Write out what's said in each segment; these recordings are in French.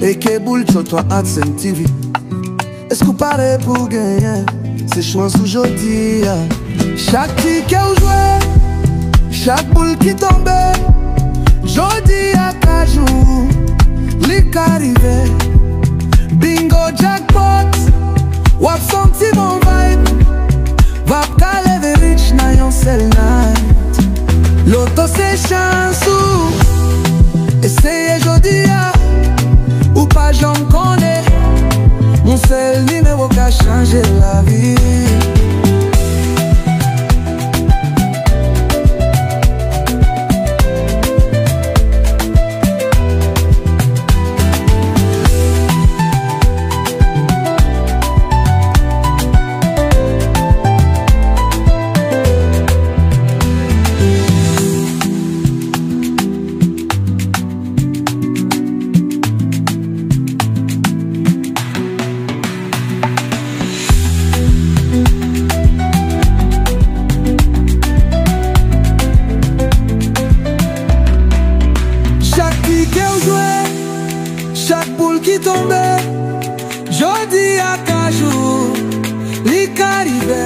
Et que boule toi Adsen TV. Est-ce qu'on paraît pour gagner? C'est chance aujourd'hui. Chaque ticket ou joué, chaque boule qui tombe, jodi à cajou, lik arrivé. Bingo jackpot, wap senti mon vibe. Wap ka leve rich na yon sel night. Loto c'est chance ou essayez jodi à ou pas j'en connais. Mon seul numéro qui a changé la vie. Chaque boule qui tombait, jodi à cajou, lik arrivé.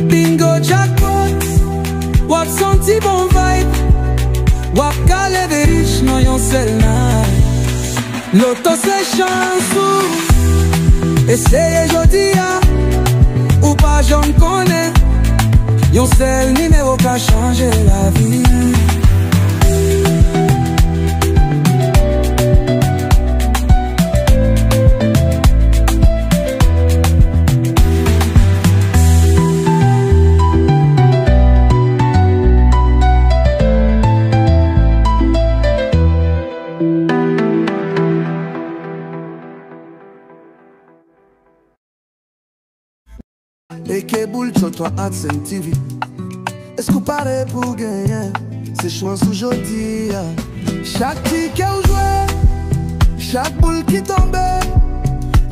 Bingo jackpot, wap senti bon vibe. Wap ka leve rich non yon sel night. Loto c'est chance ou essayez jodi à ou pas j'en connais. Yon sel numéro qui a changé la vie. Et que boule toi Adsen TV. Est-ce qu'on paraît pour gagner? C'est chance aujourd'hui. Chaque ticket ou joué, chaque boule qui tombe,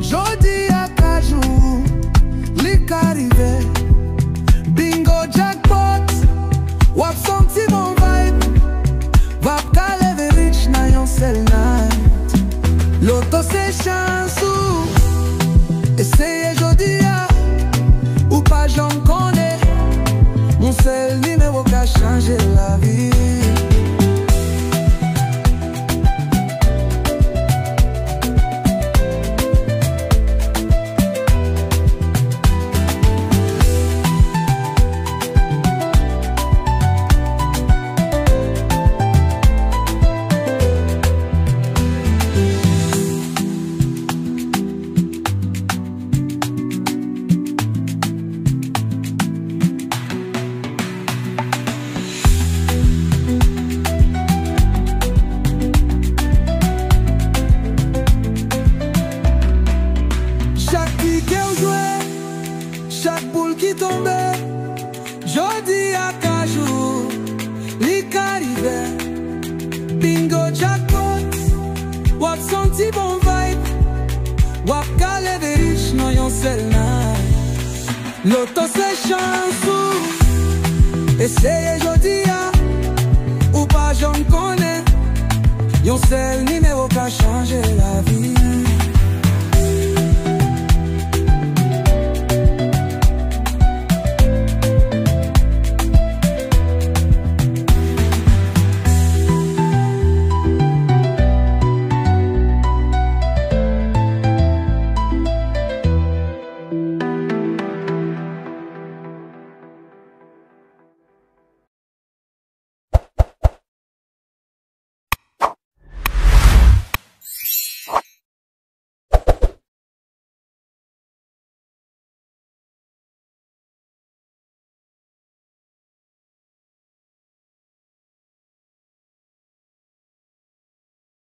jodi à cajou, lik arrivé. Bingo jackpot, wap senti mon vibe. Wap ka leve rich na yon sel night. Loto c'est chance ou essayez jodi à ou pas j'en connais. Mon seul numéro qui a changé la vie. Chaque boule qui tombait, jodi à cajou, lik arrivé. Bingo jackpot, wap senti bon vibe. Wap ka leve rich non yon sel night. Loto c'est chance ou essayez jodi à ou pas j'en connais. Yon sel numéro qui a changé la vie.